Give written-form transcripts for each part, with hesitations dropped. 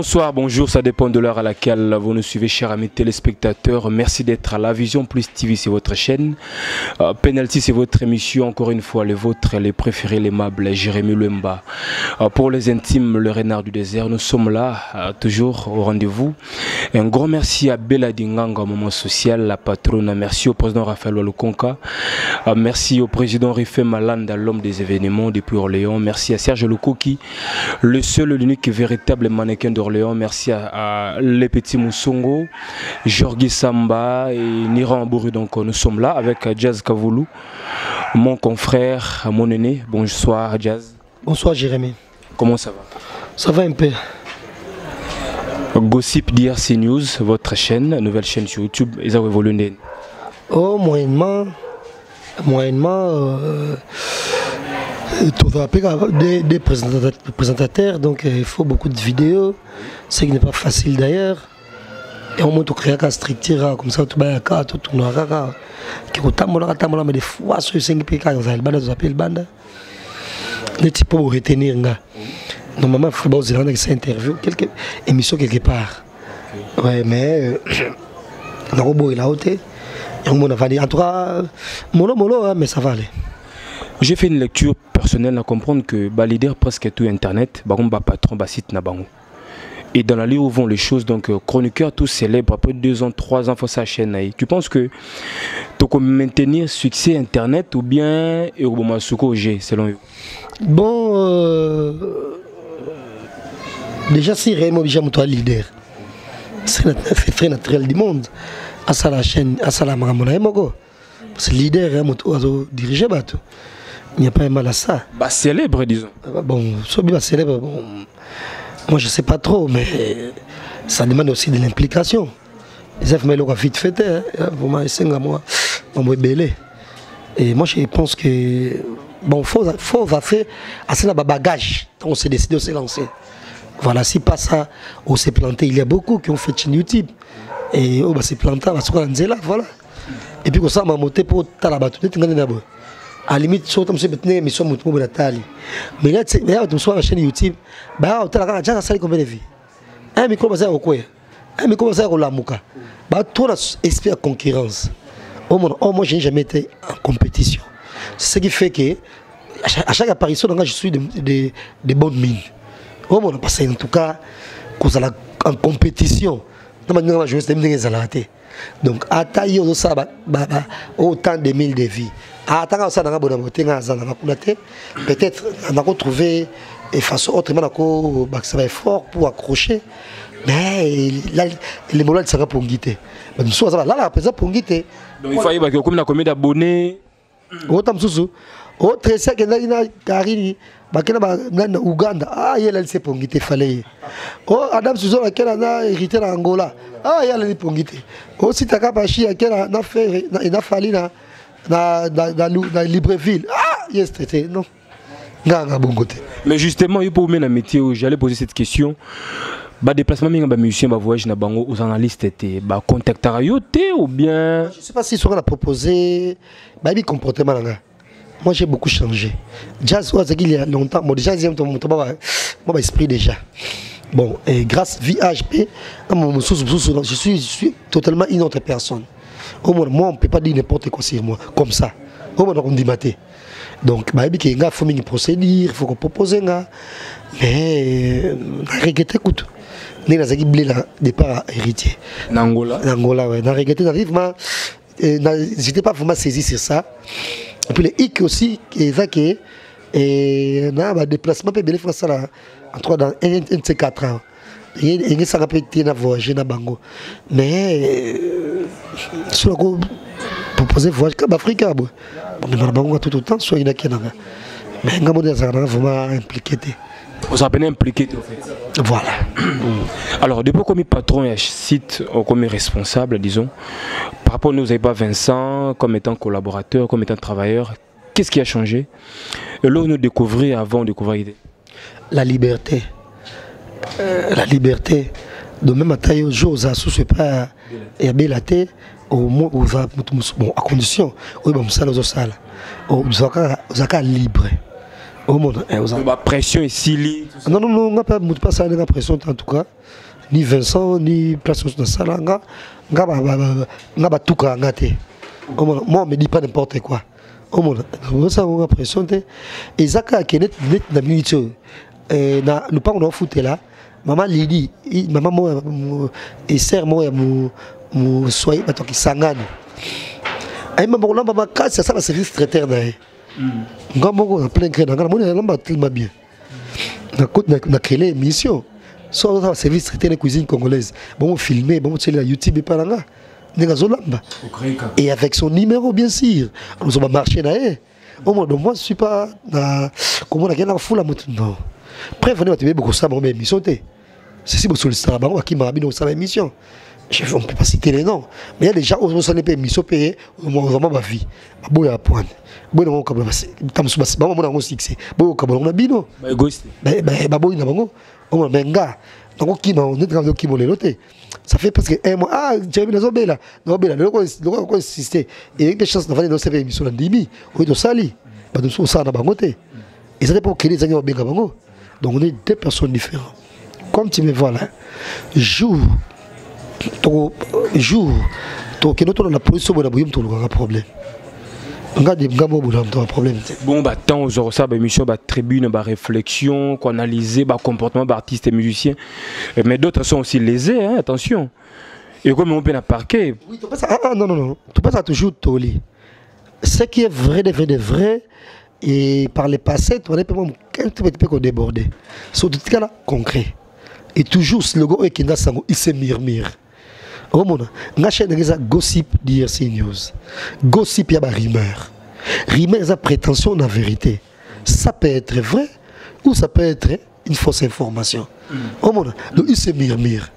Bonsoir, bonjour, ça dépend de l'heure à laquelle vous nous suivez, chers amis téléspectateurs. Merci d'être à la Vision Plus TV, c'est votre chaîne. Penalty, c'est votre émission, encore une fois, les vôtres, les préférés, l'aimable Jérémy Lemba. Pour les intimes, le renard du désert, nous sommes là, toujours au rendez-vous. Un grand merci à Bella Dinganga, moment social, la patronne. Merci au président Raphaël Walukonka. Merci au président Rifé Malanda, l'homme des événements depuis Orléans. Merci à Serge Lukoki, le seul et l'unique véritable mannequin d'Orléans. Merci à les petits Moussongo, Jorgi Samba et Niran Bourou. Donc nous sommes là avec Jazz Kavoulou, mon confrère, mon aîné. Bonsoir Jazz. Bonsoir Jérémy. Comment ça va? Ça va un peu. Gossip d'IRC News, votre chaîne, nouvelle chaîne sur YouTube, ils ont évolué. Oh, moyennement, des présentateurs, donc il faut beaucoup de vidéos, ce qui n'est pas facile d'ailleurs. Et on monte au créer un structure comme ça, tout le monde tout le monde qui mais des fois sur 5 PK, on a le bande, on appelle le bande. Les types pour retenir. Normalement, il faut que vous interview, quelques émissions quelque part. Ouais, mais on a robot il a ôté. En tout cas, mollo, mais ça va aller. J'ai fait une lecture personnelle à comprendre que leader presque tout Internet, patron, site na bango. Et dans la ligne où vont les choses, donc chroniqueur tout célèbre, après 2 ans, 3 ans, faut sa chaîne. Tu penses que tu peux maintenir succès Internet ou bien et au moment G selon vous? Bon, déjà si réellement toi leader, c'est très naturel du monde. À ça la chaîne, à ça la maramona mogo. Parce que leader est dirigé bateau. Il n'y a pas mal à ça. Célèbre, disons. Bon, soit célèbre, bon, moi je ne sais pas trop, mais ça demande aussi de l'implication. Les affaires me l'ont vite fait, moi, et moi je pense que bon, faut faire assez de bagage. On s'est décidé de se lancer. Voilà, si pas ça, on s'est planté. Il y a beaucoup qui ont fait chez YouTube. Et on s'est planté, voilà. Et puis, comme ça, on m'a monté pour Talabatou. À la limite, si on me dit que je suis un Tali. Mais là, tu es sur la chaîne YouTube, tu as déjà ça combien de vies. Un micro, c'est quoi? Un micro, c'est la mouka. Tu as esprit de concurrence. Moi, je n'ai jamais été en compétition. C'est ce qui fait que, à chaque apparition, je suis de bonnes mines. Parce qu'en tout cas, en compétition, donc, à taille autant de mille de vies. Peut-être on a retrouvé une façon autrement ça va être fort pour accrocher. Mais les mollets sera pour guider. Mais nous sommes là, la présence pour guider. Donc il faut que comme combien d'abonnés. Autant sous. Autre ça que na Karini, na Ouganda. Ah, il y a le pour guider fallait. Oh, Adam Suzo laquelle a hérité en Angola. Ah, il y a le pour guider. Aussi Takabashi laquelle a fait na fallu dans Libreville. Ah, yes, c'était non. Bon côté. Mais justement, il faut mettre un métier où j'allais poser cette question. Déplacement de musicien, voyage na bango aux analystes étaient contact ou bien. Je ne sais pas si on a proposé comportement. Moi j'ai beaucoup changé. Jazz il y a longtemps, bon déjà mon esprit déjà. Bon, et grâce à VHP, je suis totalement une autre personne. Moi on ne peut pas dire n'importe quoi sur moi, comme ça. On dit maté. Donc, il faut une procédure, il faut qu'on propose. Mais, regretté, écoute. Nous avons blé là, départ héritier. Angola. Angola, oui. Nous avons regretté, j'étais pas vraiment saisi sur ça. Et puis, les hic aussi, qui est ça, et nous avons un déplacement, puis bien France, là, dans un de ces 4 ans. Il y a un peu de voyage dans Bango. Mais, sur le proposer voyage comme Afrique, mais dans Bango tout le temps, soit il y en a qui mais nous avons vraiment impliqué. Vous avez impliqué en fait. Voilà. Alors, depuis comme patron et site, comme responsable, disons, par rapport à nous, vous n'avez pas Vincent comme étant collaborateur, comme étant travailleur, qu'est-ce qui a changé? Et là, nous découvrir avant de découvrir l'idée. La liberté. La liberté. De même à taille au jour, ça ne pas et à bélater, à condition, oui, bon, ça, nous sommes libre. Au monde, la pression est si non, on n'a pas ça de pression en tout cas. Ni Vincent, ni place de ça. On a tout cas. Moi, on me dit pas n'importe quoi. Au monde, ça, on a pression. Et Zaka, qui est net, na minute. Nous pas on a foutu là. Maman Lydie, maman moi, et sœur moi, mon soyez, maintenant qui s'engage. Et maman, là, maman, ça va service traiteur d'ailleurs. On a plein de gens, on a tellement bien. On a créé l'émission. Soit on a service traité de cuisine congolaise. Bon, on filmer, bon, on tient la YouTube et pas là. Et avec son numéro, bien sûr. Nous avons marché là. Moi, je ne suis pas. Comment on a gagné la foule à mon non. Après, venez à beaucoup ça, mon émission. C'est si vous sollicitez la banque qui m'a mis dans sa émission. On ne peut pas citer les noms. Mais il y a des gens qui ont des émissions payées, vraiment ma vie. Je vais apprendre. Je vais apprendre. Je vais apprendre. Je vais apprendre. Ça fait presque un mois. Ah, j'ai mis la zone là. Non, mais là, le insister. Et avec des chances d'avoir dans cette émission, on dit, oui, de sali. Nous sommes ça dans Bangote. Et ça dépend quel est le Bango. Donc on est deux personnes différentes. Comme tu me vois là, jour, que nous la police, on a un problème. Bon, bah, tant aux heures, ça, émission, tribune, réflexion, analyser, comportement d'artistes et musiciens. Mais d'autres sont aussi lésés, hein, attention. Et comme on peut la parquer. Oui, non. Tu passes à toujours toli. Ce qui est vrai, de vrai, et par le passé, tu as un petit peu débordé. Sur tout cas là, concret. Et toujours, le gars qui est sango, il se murmure. On a chaîne gossip d'IRC News. Gossip, il y a des rumeurs. Rumeurs, il y a prétention de la vérité. Ça peut être vrai ou ça peut être une fausse information. Donc il se murmure.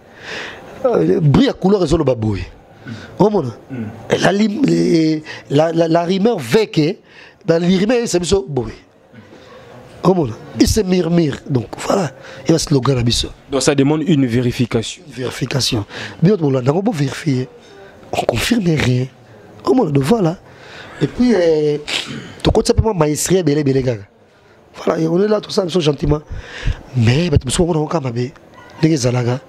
Brille à couleur et le baboué. La rumeur veut que la rumeur, c'est ça. Il se murmure. Donc voilà, il y a un slogan à Bisso. Donc ça demande une vérification. Une vérification. Mais on va vérifier. On ne confirme rien. Voilà. Et puis, tu comptes simplement maestria, belé, gaga. Voilà, on est là, tout ça, nous sommes gentiment. Mais, tu me on a des zalaga.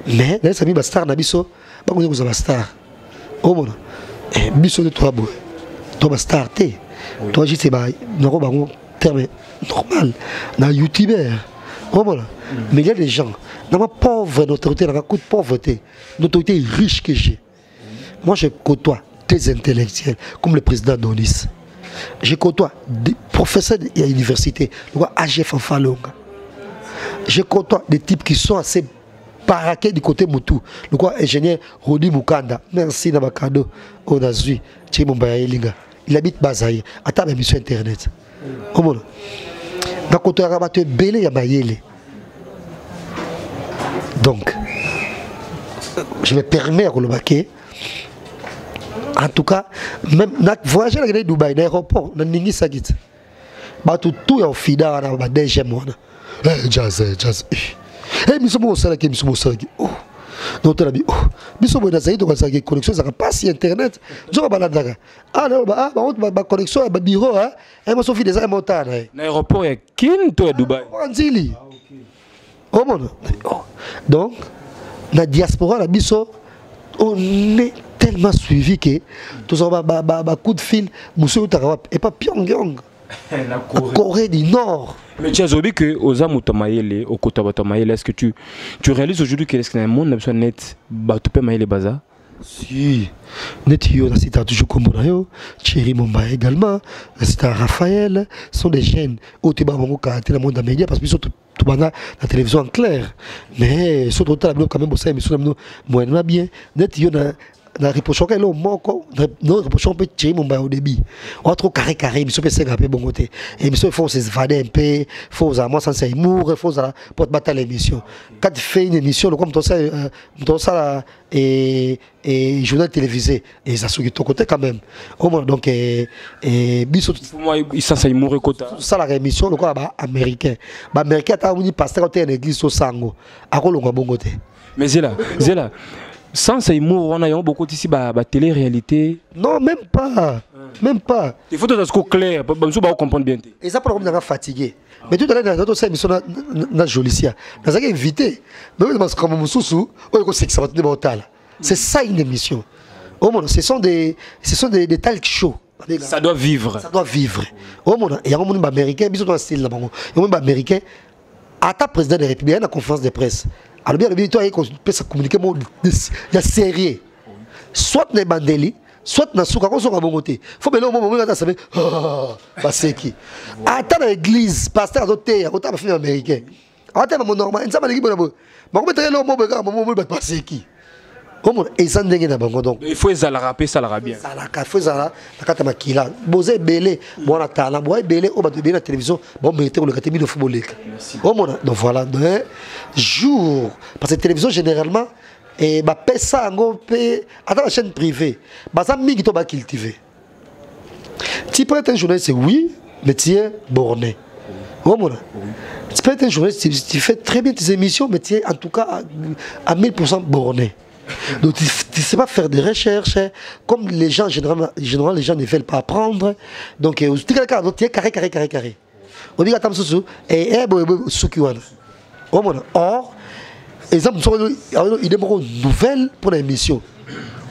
Mais, les amis, star, Nabiso, on est un star. Et Bisso de toi, toi, star, toi, je sais pas, terme normal, dans youtubeur. Mais il y a des gens, dans ma pauvre autorité, dans ma coup de pauvreté, l'autorité riche que j'ai. Moi, je côtoie des intellectuels, comme le président Donis. Je côtoie des professeurs de l'université, le roi AGF en Falonga. Je côtoie des types qui sont assez paraqués du côté Moutou. Le roi ingénieur Rodi Mukanda. Merci Nabakado. On a vu. Il habite Bazaï. À ta même sur Internet. Donc, je me permets à le baquer. En tout cas, même voyager à Dubaï, l'aéroport, dans Ningi Sagit. Tout est en fida, dans le deuxième mois. Jazz. Mais sommes au Salaki, nous sommes au Salaki. Oh, notre ami, oh, mais sommes au Nazaï, donc ça connexion, ça passe sur Internet. Je vais balader. Ah, non, ma connexion, ma bureau, hein, et moi, Sophie, des montagne. L'aéroport est Kinto à Dubaï. Anzili. Oh, mon. Donc, la diaspora, la biso, on est tellement suivi que tous on va coup de fil, monsieur Utarawa et pas Pyongyang. La Corée du Nord. Mais tu as oublié que aux Amutamaïle, au Kotabatamaïle, est-ce que tu réalises aujourd'hui que est-ce qu'il y a un monde net, tu peux mailler les bazars? Si, Netio, c'est toujours comme Monayo, Thierry Momba également, c'est Raphaël, sont des jeunes, au Tibamon, qui le monde des médias, parce que tout la télévision en clair. Mais surtout, quand même, ça, mais surtout, moi, bien, Netio, na reprochons que l'on moko nous reprochons peut tirer mon bas au début on a trop carré mais ça peut se rappeler bon côté et mais il faut se vader un peu faut à moi sans humour faut à pour battre l'émission quand tu fais une émission comme tout ça et journal télévisé et ça sur ton côté quand même au moins donc et biso pour moi il sans humour côté ça la émission le quoi américain américain t'as un pasteur en église au sango à quoi le bon côté mais Zéla Sans ça, on a beaucoup ici, télé-réalité. Non, même pas. Même pas. Il faut que ce soit clair, pour comprendre bien. Et ça, pour le moment, fatigué. Mais tout à l'heure, dans notre émission, on a jolicia. On a invité. Mais comme Moussou, c'est ça une émission. Ce sont des talk shows. Ça doit vivre. Ça doit vivre. Il y a un monde américain, il y a un style là-bas. Il y a un monde américain. À ta président de la République, il y a une conférence de presse. Alors bien, il peut se communiquer, il y a sérieux. Soit dans les bandeli, soit dans le souk, il faut que l'homme sache c'est qui. Attends dans l'église, pasteur adopté, il y a un film américain. Attends dans normal, il y a un film c'est qui. Il faut les rapper, ça l'ara bien. Il faut les rapper, ça Bosé belé, bon talent, boy belé, on va te la télévision, bon mériter le catégorie de football. Donc voilà, jour parce que la télévision généralement et bah ça attends la chaîne privée, bah ça migi to ba cultiver. Tu peux être un journaliste oui, mais tu es borné. Tu peux être un journaliste, tu fais très bien tes émissions, mais tu es en tout cas à 1000% borné. Donc tu ne sais pas faire des recherches, comme les gens, généralement les gens ne veulent pas apprendre. Donc tu es carré. On dit que tu es or, exemple, il y a une nouvelle pour l'émission.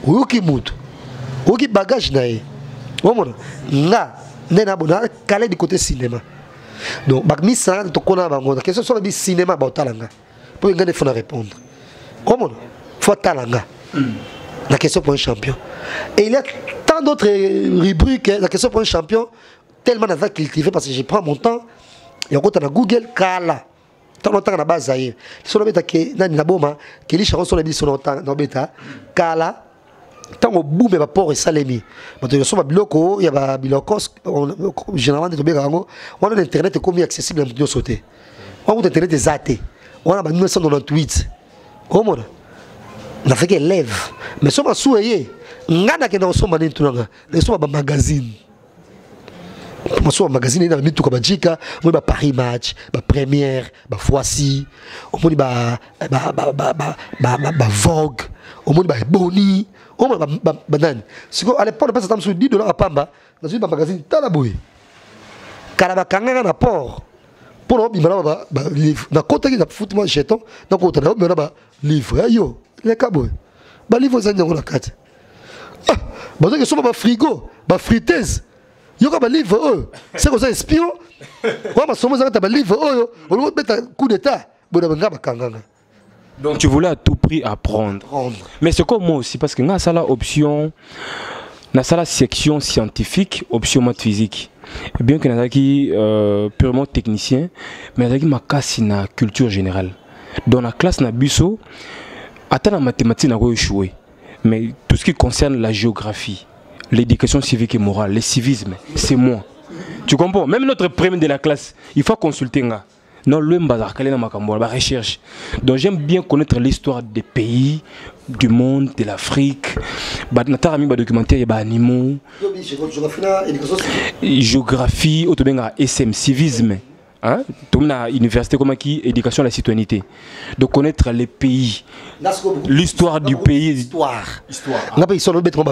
Ou qui monte, ou qui bagage naïe. Là, calé du côté cinéma. Donc, bagmi ça, tu connais la question sur le cinéma, pour que faut répondre. Faut talanga. La question pour un champion. Et il y a tant d'autres rubriques, la question pour un champion, tellement on a cultivé parce que je prends mon temps. Il y a un Google, Kala. Tant longtemps à la base, il y a un boma, qui est sur les sur longtemps, dans bêta, Kala. Tant au bout, il y a port et salemi. Il y a biloko, il y a bilokos, généralement, on a Internet comme accessible à nous sauter. On a Internet des athées. On a 1998. On a fait qu'elle lève. Mais si on a souillé, on a fait un magazine. On a magazine, il y a mis tout comme Jika, on a Paris Match, Première, Voici, on a Vogue, on a Boni, on a Banane. À l'époque, on a passé $10 à Pamba, dans un magazine Talaboui. Karabakanga na port. Pour nous, il y a un livre. Dans le côté de foot, jeton, dans le côté de livre. Yo, les cabos. Les livres, ils ont la carte. Parce que sont frigo, friteuse. Yo ka livre c'est comme ça espion. Wa masomo za ta livre on va mettre un coup d'état. Donc tu voulais à tout prix apprendre. Mais c'est comme moi aussi parce que na ça la option na ça la section scientifique, option maths physique. Et bien que na qui purement technicien, mais na qui ma casse na culture générale. Dans la classe na biso attends la mathématique na ko échoué. Mais tout ce qui concerne la géographie, l'éducation civique et morale, le civisme, c'est moi. Tu comprends? Même notre premier de la classe, il faut consulter. Non, le bazar, la recherche. Donc j'aime bien connaître l'histoire des pays, du monde, de l'Afrique. Documentaire, animaux. Géographie, SM, civisme. Hein? Université comme qui éducation à la citoyenneté, de connaître les pays, l'histoire du pays. Histoire. On a sur le bête 20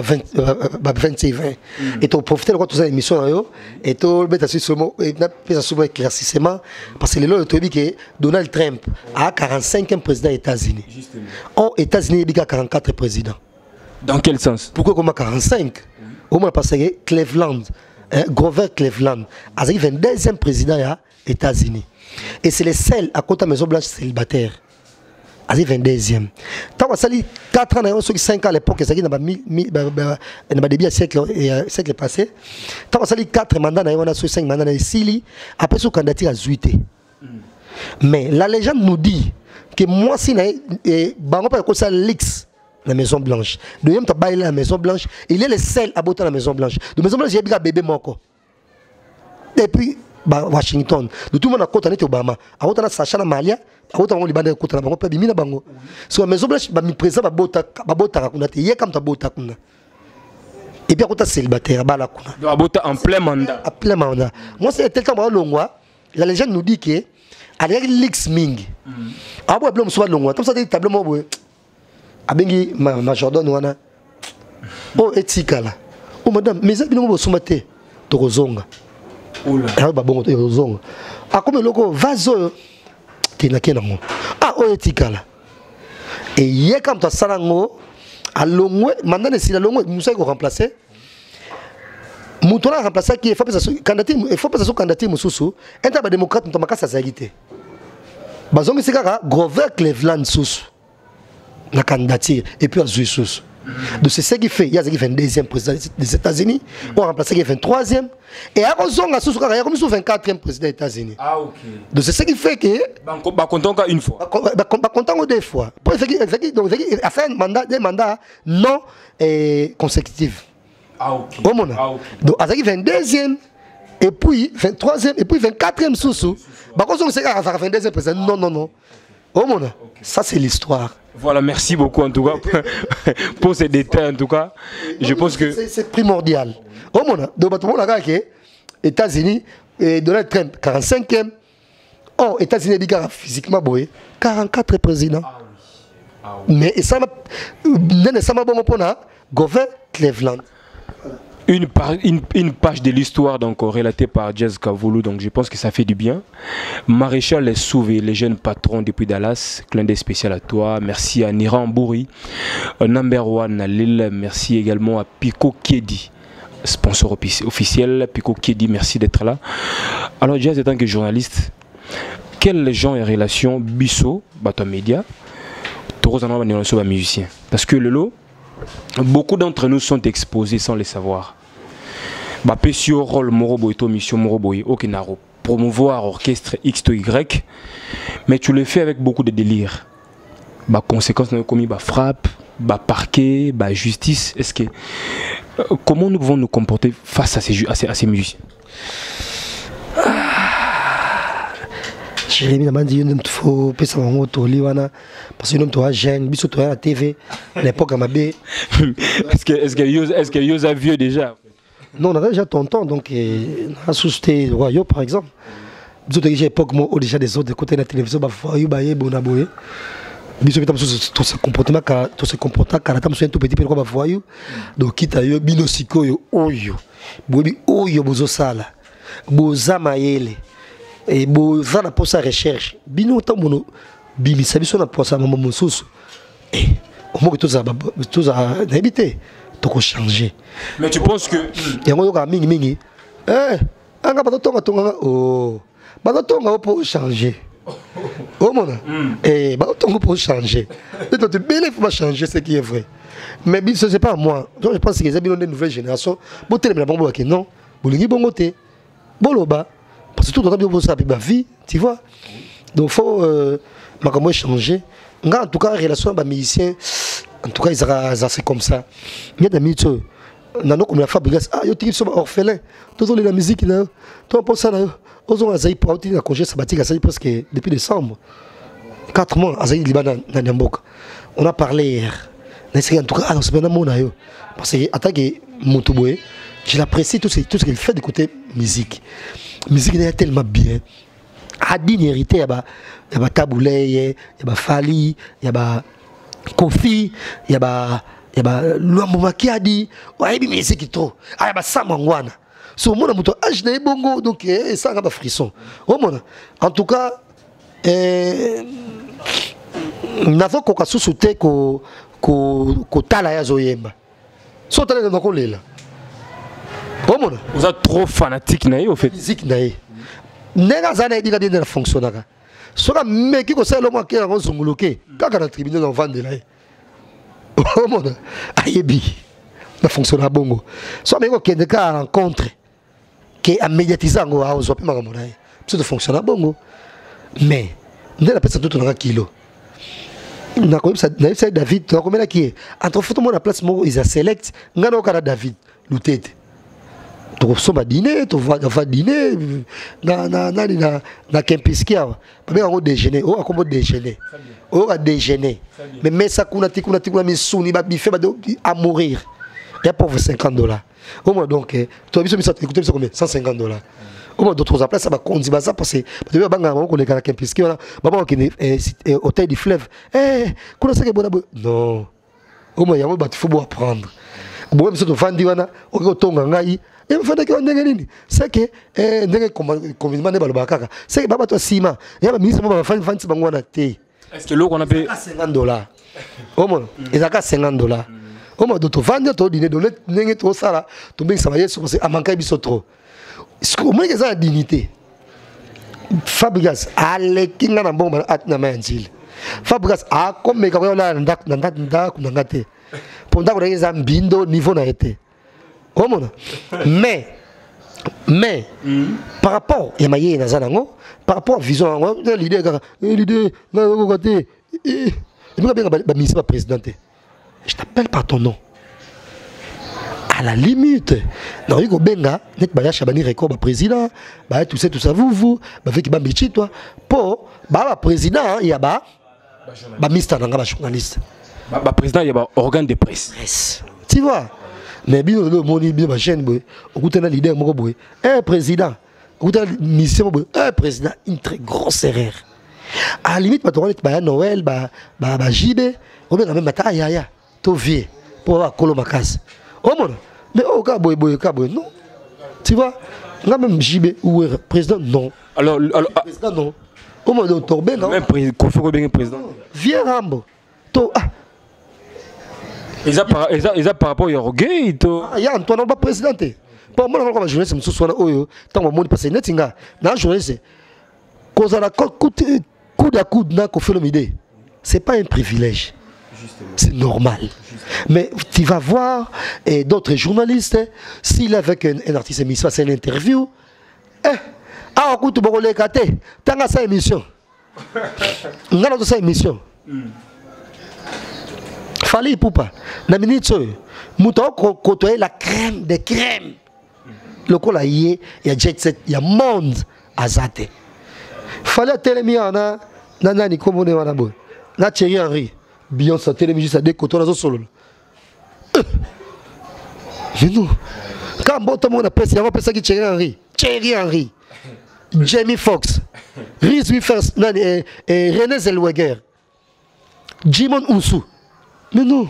et tu profites de toute émission et tu as souvent éclaircissement parce que le dit que Donald Trump a 45e président des États-Unis. Aux États-Unis il y a 44 présidents. Dans quel sens? Pourquoi comme 45? Au moins parce que Cleveland, Grover Cleveland, a 22e président des États-Unis. Et c'est le seul à côté de la Maison Blanche célibataire. À 22e. Tant que ça, 4 ans, 5 ans à l'époque, ça a été siècle passé. Tant que ça, 4 mandats, on a 5 mandats ici, après ce candidat à Zuité. Mais la légende nous dit que moi, si je suis l'X, la Maison Blanche. Deuxième, tu as la Maison Blanche. Il est le seul à botter la Maison Blanche. La Maison Blanche, il y a un bébé moko. Et puis, Washington. Tout le monde a côté Obama. A côté Sacha Malia. A côté Libanais côté la bango. Bimina bango. Sur la Maison Blanche, mi présent bota kuna te. Yé comme ta bota kuna. Et puis à côté célibataire bala kuna. Bota en plein mandat. En plein mandat. Moi c'est tel temps longwa. La légende nous dit que avec l'X Ming. Ah bon blom soit longwa. Comme ça des tableaux moi. abengi majordon wana oh etikala oh madame mais abino mo somate to kozonga oula ah ba bongo to kozonga akome loko vazo kina mo ah oh etikala et hier quand tu sala ngo alongwe mandane sila longwe musa ko remplacer mutona remplacer qui faut pas ça candidat il faut pas ça candidat mususu enta ba démocrate to makasa zagité bazongi sikaka Grover Cleveland susu la candidature et puis à Zusus. Donc c'est ce qui fait, il y a qui fait 22e président des États-Unis, on a remplacé qui fait 23e et à Ozonga susu il y a comme 24e président des États-Unis. Ah OK. Donc c'est ce qui fait que ba content une fois. Ba content deux fois. Pour donc a fait un mandat des mandats non consécutifs. Ah OK. Donc à qui fait 22e et puis 23e et puis 24e susu. Ba Ozonga c'est à 22e président. Non. Oh mon, ça c'est l'histoire. Voilà, merci beaucoup en tout cas pour ces détails en tout cas. Je pense que c'est primordial. Oh mon, donc tout le monde a dit États-Unis Donald Trump 45e. Oh, États-Unis dit physiquement boy 44 présidents. Ah oui. Mais ça m'a bon pour Grover Cleveland. Une page de l'histoire donc relatée par Jazz Kavoulou, donc je pense que ça fait du bien. Maréchal est sauvé, les jeunes patrons depuis Dallas, clin d'œil spécial à toi. Merci à Niran Bouri, number one à Lille. Merci également à Pico Kiedi, sponsor officiel. Pico Kiedi, merci d'être là. Alors Jazz, en tant que journaliste, quels gens et relations Bisso, Bato Média, Torozano Banelonso, musicien? Parce que le lot, beaucoup d'entre nous sont exposés sans le savoir. Sur rôle Moroboy, mission Moroboy, Okenaro, promouvoir orchestre X to Y, mais tu le fais avec beaucoup de délire. Conséquences comme frappe, parquet, justice. Est-ce que comment nous pouvons nous comporter face à ces musiciens? Jérémy m'a dit qu'il faut passer mon moto liwana parce que nous sommes jeunes, biso to à la TV, à l'époque à Mabé. Est-ce que vous avez vieux déjà? Non, on avait déjà tonton donc on a sousté Royaux par exemple. Biso to déjà époque moi déjà des autres côté de la télévision ba foyu ba yebona boye. Biso bitam tout ce comportement car la tam tout petit pourquoi ba foyu. Donc kita yo bino sikoyo oyo. Bobi oyo bozo sala. Boza mayele. Et boza na posa recherche bino tamono bimisa biso na posa mama mosusu et au moins que tout ça d'habiter to changer. Mais tu penses que yango yoka mingi anga batotonga tonga oh batotonga pour changer oh mon et batotonga pour changer donc tu belle faut changer ce qui est vrai mais biso c'est pas moi donc je pense que les bino de nouvelle génération bo télé la bombo que non bolingi bongote boloba. Parce que tout le monde a bien vie, tu vois. Donc il faut changer. En tout cas, la relation avec les musiciens, en tout cas, ils sont comme ça. Il y a des musiciens, comme la fabrique, ah, ils sont orphelins. Tous la musique, là, tout pour ça, là, ils ont un congé sabbatique presque depuis décembre. 4 mois, à Liban, on a parlé hier. En tout cas, c'est pas mon aïe. Parce que, attaque Moutouboé, je l'apprécie tout ce qu'il fait de côté musique. Musique est tellement bien. A dignité, il y a Taboulé, il y a Fali, il y a Kofi, il y a Luambo Kiadi, ouais, mais c'est qui trop. Ah, il y a Samangwana. Sur mon amour, je n'ai bongo, donc ça a un frisson. En tout cas, nous avons qu'à sous-souter qu'au Tala Yazoyemba. Sauter dans le là. Vous êtes trop fanatique, au fait. Musique, nega zana dit bien fonctionner. Soit mec qui conseille le mois qui a zongoloké, quand on a tribunal on vend de là. Oh mon, ayebi, na fonctionne bongo. Soit mec qui est cas rencontre, qui a médiatisé en gros, soit plus magamonaï. Ça fonctionne bongo. Mais, ne la personne tout un kilo. Na comme ça, David, tu as combien là qui est? Entre photo moi la place moi ils a select, ngano kara David, l'utete. Tu vas dîner, tu vas dîner na Kempiskia. Mais on va déjeuner, on va déjeuner. On va déjeuner. Mais ça kuna misuni ba bife ba à mourir. Il y a pour $50. Au moins donc tu as vu ça écoutez ça combien? $150. Au moins d'autres après ça va conduire ça parce que tu vas banga on connaît na Kempiskia. Maman qui est hôtel du fleuve. Eh, kuna ça que bon non. au moins il faut apprendre. Bon, monsieur Fandi wana, au tonga ngai, et me fait que ndengenini. C'est que ndenge conveniment ne balobaka. C'est que baba to sima, ya ba ministre ba Fandi bangwana te. Est-ce que l'eau qu'on a payé $50? Au moins, ils ont $50. Au moins, tu vends ton dîner, tu n'es pas ça là, tu mets ça à manquer biso trop. Au moins, ils ont la dignité. Fabrigas, allez, qui n'a pas bon à na manjil. Fabrigas, ah, comme mes camarades là, nda, pour nda, ils ont bindo niveau na été. Au moins, mais par rapport à Yamaye Nazanango, par rapport à vision, l'idée, ministre président, je t'appelle par ton nom. À la limite, dans le Benga, net baya Chabani record président, bah tout ça vous, bah fait qu'il m'a mis toi, pour bah président, il y a bah ministre dans journaliste. Bah président, il y a bah organe de presse. Tu vois? Mais bien le moni bien ma chaîne boy au goûter na leader moko boy président au goûter mission boy président une très grosse erreur à la limite patron ba Noël ba JB on même mata ya to vieux pour avoir colomakas au monde mais au cas boy non tu vois nga même JB ou président non alors président non au monde Torbe non même président vieux Rambo to ils ont par rapport à Roguet, il y a Antoine Alba président. Pour moi, je journaliste, je suis oyo. Tant que je passe netinga, na journaliste. Cause à la coude à coude na ko fait l'idée. C'est pas un privilège. C'est normal. Mais tu vas voir d'autres journalistes, s'il est avec un artiste émission, c'est une interview. Ah, on coûte beaucoup les catés. T'as sa émission. On a sa émission. Fallait pour pas. La minute, mouton côtoyer la crème des crèmes. Le col il y a jet set, il y a monde à zate. Fallait télémia na nani comme on est en abo. Na Thierry Henry, Beyoncé télémia ça des côtés là solo. Mais nous, quand bon monde appelle, il y a pas ça qui Thierry Henry, Jamie Foxx, Reese Witherspoon, nani René Zellweger, Jimon Unsu. Mais non.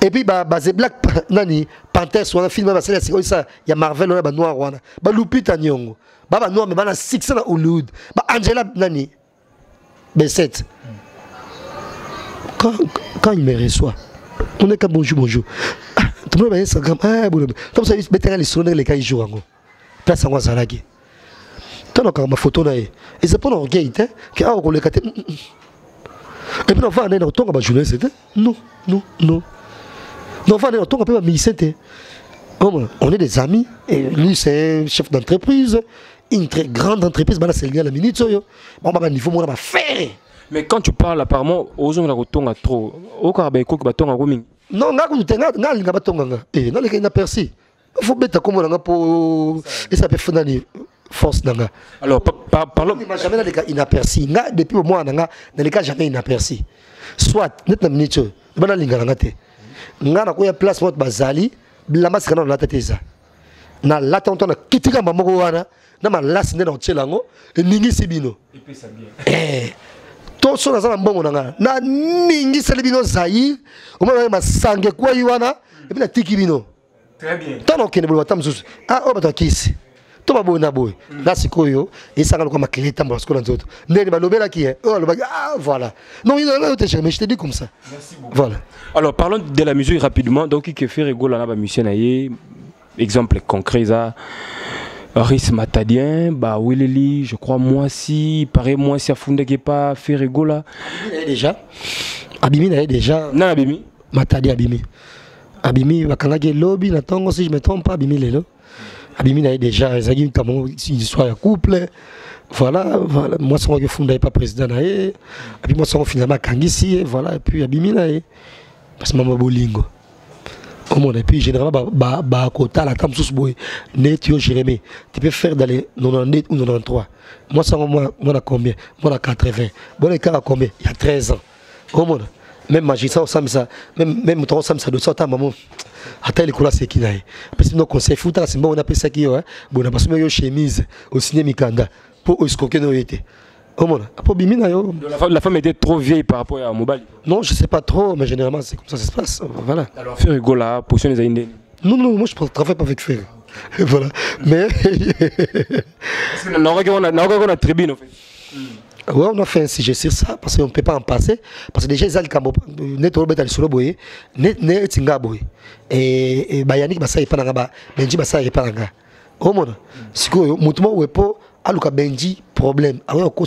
Et puis c'est Black Nani Panther sur un film c'est ça il y a Marvel là noir wana ba Lupita Nyong'o ba noir mais ba six na Hollywood ba Angela Nani B7 quand il me reçoit on est comme bonjour tout le monde va Instagram bon comme ça il mettait les sonner les cas jour ngo place en Zalagi tant que ma photo là et c'est pas un gay que on le caté. Et puis on va aller dans le temps à journaliste. Non. Non, on va aller dans le temps à ministère. On est des amis. Et lui, c'est un chef d'entreprise. Une très grande entreprise. C'est le gars la minute. On va niveau on va faire. Mais quand tu parles apparemment aux gens là au à trop. Au Carabé quoi que baton à roaming. Non, nga baton et non les persi. Il faut mettre comme on a pour et ça peut faire force nanga. Alors parlons. Il m'a jamais dans les cas inaperçus. Depuis au mois nanga dans les cas jamais inaperçus. Soit net na minute bana linga nanga te. Nga na ko ya place mot bazali la masika na la tete za. Na la tonton na kitika mamoko wana na malasi nde na otchelango ningi sibino. Et puis ça bien. To so na za mbongo nanga na ningi selibino zayi o ma masange kwa yiwana et puis na tikibino. Très bien. Tant que ne boit tam zus. Ah o bato kisi. To ba bona boy. Là sikoyo et ça comme maquiller tam parce que les autres. Ndeni ba lobela qui est. Oh voilà. Non, il a été mais je te dis comme ça. Merci beaucoup. Voilà. Alors parlons de la musique rapidement. Donc qui fait rigoler là ba musicien aye. Exemple concret ça. Rhys Matadien, bah Willeli, je crois moi si, pareil moi si à Funde qui pas fait rigoler. Abimi n'a déjà. Non Abimi. Matadi Abimi. Abimi bakangaki lobby na tongo si je me trompe pas Abimi lelo. Abimi n'a déjà ezaki une histoire de couple. Voilà, moi sans que Funde pas président na et puis moi sans finalement kangisi voilà et puis Abimi na et parce que maman bolingo. Et puis généralement bah quota la tam sous boy netio Jérémy tu peux faire dans les 90 ou 93 moi ça moi a combien moi a 80 bon les cas à combien il y a 13 ans au monde même magistrat ça même ton ça de ça ta maman attends les couleurs c'est qui là parce que nos conseils foot c'est bon on appelle ça qui bon parce que yo chemise au ciné Mikanda pour escroquer nos été La femme était trop vieille par rapport à Mobali. Non, je ne sais pas trop, mais généralement c'est comme ça que ça se passe. Voilà. Alors, faire rigola, position des Indiens. Non, moi je ne travaille pas avec Ferry. Voilà. Mais. On a tribune en fait. Ouais, on a fait un sujet sur ça parce qu'on ne peut pas en passer. Parce que déjà, ils ont dit et Bayanik Basa et Pananga, Benji Basa et Pananga. Au monde, si vous avez aluka Benji problème. Alors, on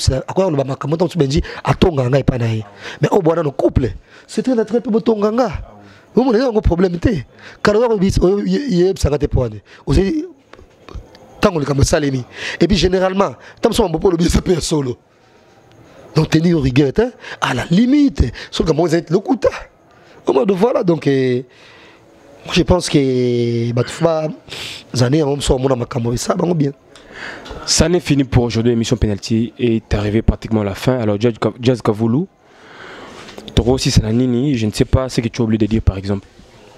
va marquer Benji à Tonganga et Panaï. Mais au bout d'un couple, c'est très peu Tonganga. Vous avez un problème. Car on y a ça pour aller. Vous avez tant qu'on le salemi. Et puis généralement, tant que on peut le bien se solo. Donc tenir rigueur à la limite. Sauf que moi, vous êtes le coup. Voilà, donc moi je pense que les années ça va bien. Ça n'est fini pour aujourd'hui. L'émission Penalty est arrivée pratiquement à la fin. Alors Jazz Kavoulou, toi aussi c'est la nini. Je ne sais pas ce que tu as oublié de dire par exemple.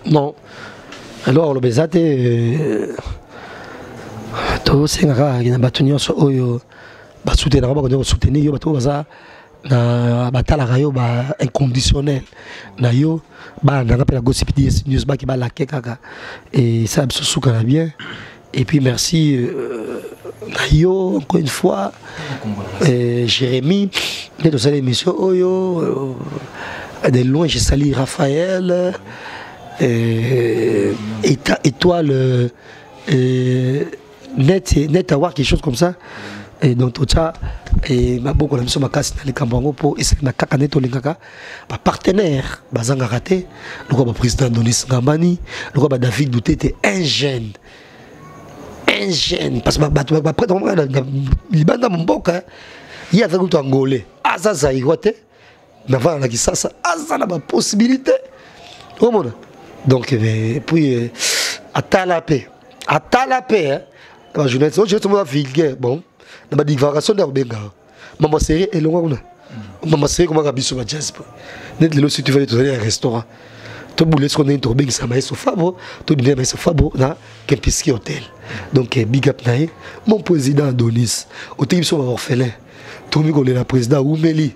Non. Alors le bezate to senga ina batunyo so oyo basoutenir ba soutenir yo bato baza na batala rayo ba inconditionnel na yo ba na rappel gossip news ba ki ba la kaka et ça se soukana bien et puis merci Nayo encore une fois Jérémy de cette émission oyo de loin je salue Raphaël étoile net avoir quelque chose comme ça et donc tout ça et ma beaucoup la mission ma casse dans les campango pour essayer na kaka neto lingaka ba partenaire bazanga raté le président Donis Ngambani le David Doutete un jeune parce que après il banda mboka il y a des angolais azaza iwate na va na kisasa azana ba possibilité au monde donc puis atalapé la journée je te vois vulgaire bon na divagation de benga maman série et longa maman série comment gabiso ba jazz net le si tu vas aller au restaurant to boulé ce qu'on est to benga ça maïs au fabo to dîner maïs au fabo na Kempiski hôtel donc big up naé mon président Adonis au type so orphelin to mi ko le président Oumeli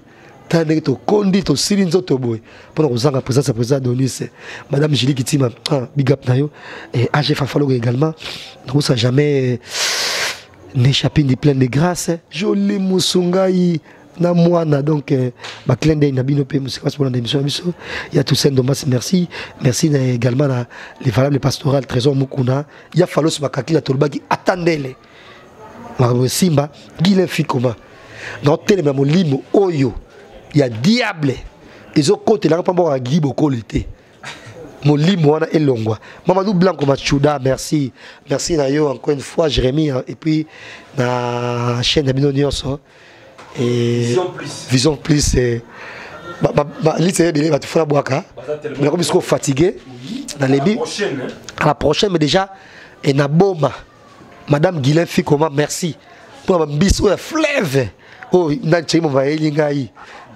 tane to kondi to silinzo to boy pour nous en présence président Adonis madame Julie Kitima big up nayo et AG Fafalo également nous ça jamais n'échapper ni plein de grâce joli musungai na mwana donc ba clin d'œil na bino pe musique pour l'émission biso il y a tout ça Domas merci également les valables pastorales trésor mukuna il y a fallu sur makaki la tolbaki attendez-les ma simba Guilin Fikoma dans télé même limo oyo il y a diable ils ont côté là pas bon à Guy boko l'été mon limo wana elongwa Mamadou Blanco Machuda merci na yo encore une fois Jérémy et puis na chaîne de Binonioso et Vision Plus l'idée bien va te faire boaka mais comme ils sont fatigués dans les billes à la prochaine mais déjà et na boma madame Guilin Fikoma merci pour ma biso la fleuve oh nanche mo va elingai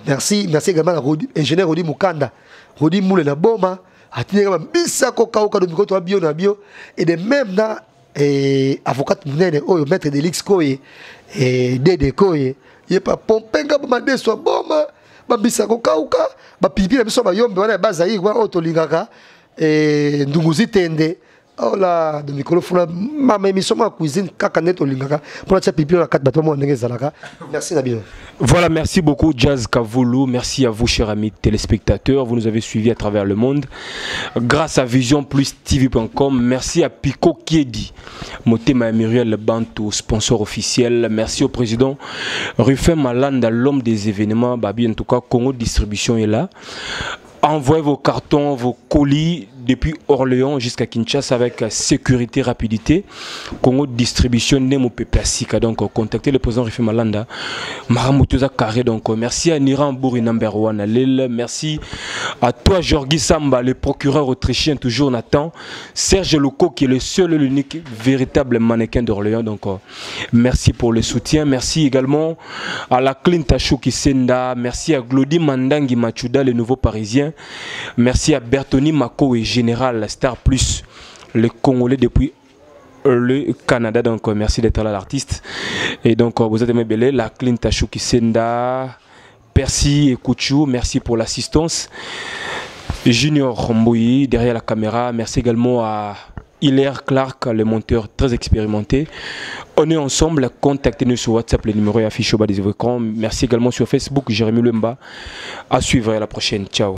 merci également à ingénieur Rodi Mukanda Rodi Moule na boma atinga bisa ko kauka do mikoto bio na bio et de même na avocat munene oyo maître de l'X koye et Dede koye il pas pompenga ba deso boma ba bisa ko kauka ba pipi na biso ba yombe wana bazayi wa otolingaka ndunguzi tende oh là de micro funa mama émission ma cuisine kaka neto lingaka pour la pipi na 4 bateau mo ndenge zalaka merci Nabino. Voilà, merci beaucoup Jazz Kavoulou, merci à vous chers amis téléspectateurs, vous nous avez suivis à travers le monde grâce à visionplustv.com. Merci à Pico Kiedi, Motema Muriel Bantou, sponsor officiel. Merci au président Rufin Malanda, l'homme des événements. Babi en tout cas Congo Distribution est là. Envoyez vos cartons, vos colis depuis Orléans jusqu'à Kinshasa avec sécurité, rapidité. Congo Distribution Nemo Peplasika. Donc contactez le président Rufin Malanda. Maramutuza Carré. Donc merci à Niran Bouri number 1 à Lille. Merci à toi Jorgi Samba, le procureur autrichien, toujours Nathan. Serge Louko qui est le seul et l'unique véritable mannequin d'Orléans. Donc merci pour le soutien. Merci également à la Clint Chouki Senda. Merci à Glody Mandangi Machuda, le nouveau parisien. Merci à Bertoni Mako et Général Star Plus, les Congolais depuis le Canada. Donc merci d'être là l'artiste. Et donc vous êtes aimé belé, la Clint Chouki Senda, Percy et Kouchou, merci pour l'assistance. Junior Mbouyi derrière la caméra, merci également à Hilaire Clark, le monteur très expérimenté. On est ensemble, contactez-nous sur WhatsApp, le numéro est affiché au bas des écrans. Merci également sur Facebook, Jérémy Lemba. À suivre, à la prochaine, ciao.